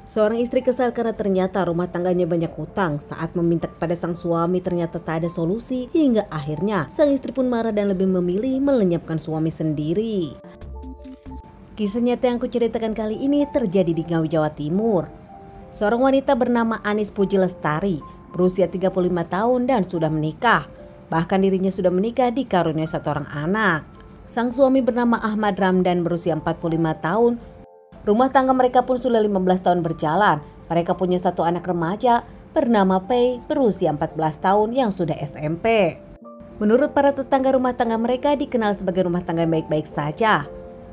Seorang istri kesal karena ternyata rumah tangganya banyak hutang. Saat meminta kepada sang suami ternyata tak ada solusi, hingga akhirnya sang istri pun marah dan lebih memilih melenyapkan suami sendiri. Kisah nyata yang kuceritakan kali ini terjadi di Ngawi, Jawa Timur. Seorang wanita bernama Anis Puji Lestari berusia 35 tahun dan sudah menikah. Bahkan dirinya sudah menikah dikaruniai satu orang anak. Sang suami bernama Ahmad Ramdan berusia 45 tahun. Rumah tangga mereka pun sudah 15 tahun berjalan. Mereka punya satu anak remaja bernama Pei berusia 14 tahun yang sudah SMP. Menurut para tetangga, rumah tangga mereka dikenal sebagai rumah tangga yang baik-baik saja.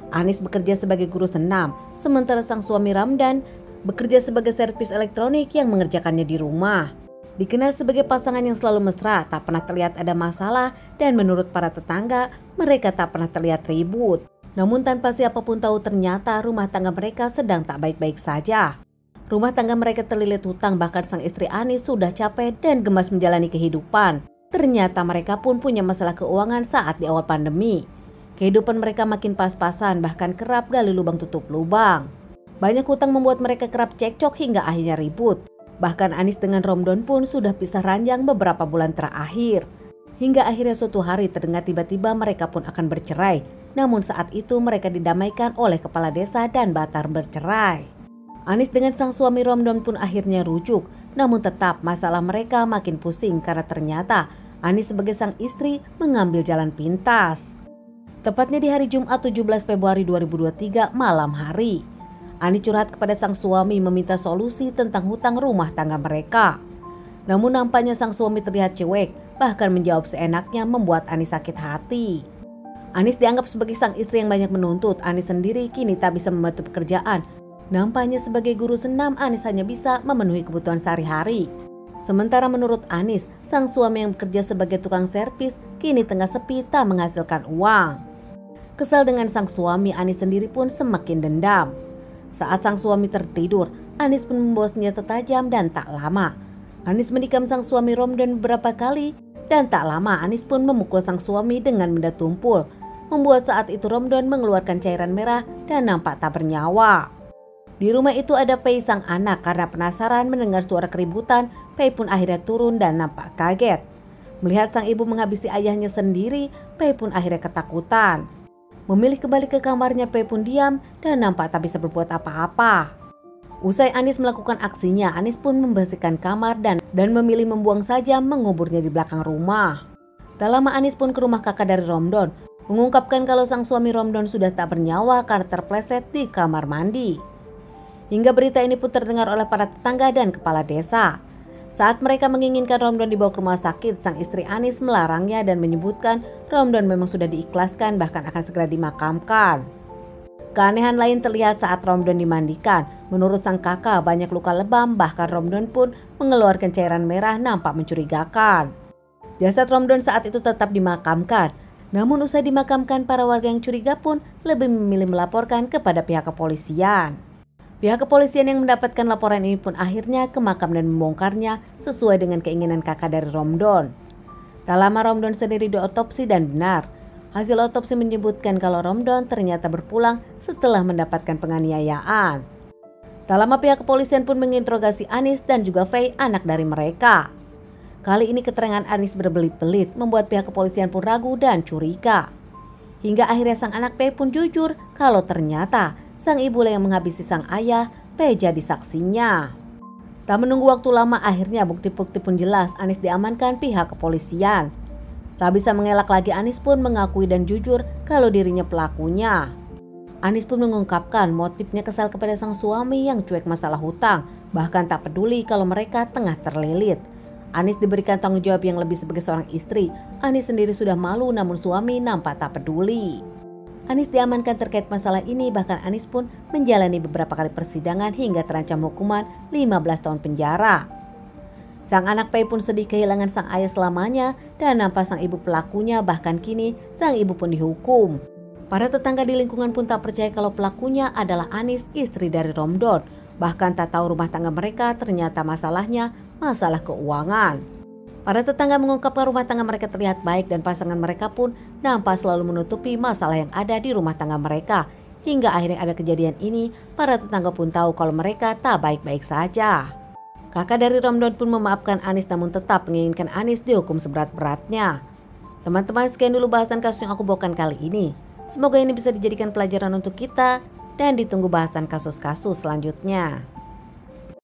Anis bekerja sebagai guru senam, sementara sang suami Ramdan bekerja sebagai servis elektronik yang mengerjakannya di rumah. Dikenal sebagai pasangan yang selalu mesra, tak pernah terlihat ada masalah, dan menurut para tetangga, mereka tak pernah terlihat ribut. Namun tanpa siapapun tahu ternyata rumah tangga mereka sedang tak baik-baik saja. Rumah tangga mereka terlilit hutang, bahkan sang istri Anis sudah capek dan gemas menjalani kehidupan. Ternyata mereka pun punya masalah keuangan saat di awal pandemi. Kehidupan mereka makin pas-pasan, bahkan kerap gali lubang tutup lubang. Banyak hutang membuat mereka kerap cekcok hingga akhirnya ribut. Bahkan Anis dengan Romdon pun sudah pisah ranjang beberapa bulan terakhir. Hingga akhirnya suatu hari terdengar tiba-tiba mereka pun akan bercerai. Namun saat itu mereka didamaikan oleh kepala desa dan batal bercerai. Anis dengan sang suami Romdon pun akhirnya rujuk. Namun tetap masalah mereka makin pusing karena ternyata Anis sebagai sang istri mengambil jalan pintas. Tepatnya di hari Jumat 17 Februari 2023 malam hari. Anis curhat kepada sang suami meminta solusi tentang hutang rumah tangga mereka. Namun nampaknya sang suami terlihat cuek, bahkan menjawab seenaknya membuat Anis sakit hati. Anis dianggap sebagai sang istri yang banyak menuntut. Anis sendiri kini tak bisa membantu pekerjaan. Nampaknya sebagai guru senam, Anis hanya bisa memenuhi kebutuhan sehari-hari. Sementara menurut Anis, sang suami yang bekerja sebagai tukang servis kini tengah sepi tak menghasilkan uang. Kesal dengan sang suami, Anis sendiri pun semakin dendam. Saat sang suami tertidur, Anis pun membawa senjata tajam dan tak lama Anis menikam sang suami Romdon beberapa kali. Dan tak lama Anis pun memukul sang suami dengan benda tumpul, membuat saat itu Romdon mengeluarkan cairan merah dan nampak tak bernyawa. Di rumah itu ada Pei sang anak. Karena penasaran mendengar suara keributan, Pei pun akhirnya turun dan nampak kaget. Melihat sang ibu menghabisi ayahnya sendiri, Pei pun akhirnya ketakutan. Memilih kembali ke kamarnya, Pei pun diam dan nampak tak bisa berbuat apa-apa. Usai Anis melakukan aksinya, Anis pun membersihkan kamar dan memilih membuang saja, menguburnya di belakang rumah. Tak lama Anis pun ke rumah kakak dari Romdon, mengungkapkan kalau sang suami Romdon sudah tak bernyawa karena terpleset di kamar mandi. Hingga berita ini pun terdengar oleh para tetangga dan kepala desa. Saat mereka menginginkan Romdon dibawa ke rumah sakit, sang istri Anis melarangnya dan menyebutkan Romdon memang sudah diikhlaskan, bahkan akan segera dimakamkan. Keanehan lain terlihat saat Romdon dimandikan. Menurut sang kakak banyak luka lebam, bahkan Romdon pun mengeluarkan cairan merah nampak mencurigakan. Jasad Romdon saat itu tetap dimakamkan. Namun usai dimakamkan, para warga yang curiga pun lebih memilih melaporkan kepada pihak kepolisian. Pihak kepolisian yang mendapatkan laporan ini pun akhirnya ke makam dan membongkarnya sesuai dengan keinginan kakak dari Romdon. Tak lama Romdon sendiri diotopsi dan benar. Hasil otopsi menyebutkan kalau Romdon ternyata berpulang setelah mendapatkan penganiayaan. Tak lama pihak kepolisian pun menginterogasi Anis dan juga Fei, anak dari mereka. Kali ini keterangan Anis berbelit-belit membuat pihak kepolisian pun ragu dan curiga. Hingga akhirnya sang anak Fei pun jujur kalau ternyata sang ibu yang menghabisi sang ayah, Fei jadi saksinya. Tak menunggu waktu lama, akhirnya bukti-bukti pun jelas. Anis diamankan pihak kepolisian. Tak bisa mengelak lagi, Anis pun mengakui dan jujur kalau dirinya pelakunya. Anis pun mengungkapkan motifnya kesal kepada sang suami yang cuek masalah hutang, bahkan tak peduli kalau mereka tengah terlilit. Anis diberikan tanggung jawab yang lebih sebagai seorang istri. Anis sendiri sudah malu, namun suami nampak tak peduli. Anis diamankan terkait masalah ini, bahkan Anis pun menjalani beberapa kali persidangan hingga terancam hukuman 15 tahun penjara. Sang anak Pei pun sedih kehilangan sang ayah selamanya dan nampak sang ibu pelakunya, bahkan kini sang ibu pun dihukum. Para tetangga di lingkungan pun tak percaya kalau pelakunya adalah Anis, istri dari Romdon. Bahkan tak tahu rumah tangga mereka ternyata masalahnya masalah keuangan. Para tetangga mengungkapkan rumah tangga mereka terlihat baik dan pasangan mereka pun nampak selalu menutupi masalah yang ada di rumah tangga mereka. Hingga akhirnya ada kejadian ini, para tetangga pun tahu kalau mereka tak baik-baik saja. Kakak dari Ramdan pun memaafkan Anis namun tetap menginginkan Anis dihukum seberat-beratnya. Teman-teman, sekian dulu bahasan kasus yang aku bawakan kali ini. Semoga ini bisa dijadikan pelajaran untuk kita dan ditunggu bahasan kasus-kasus selanjutnya.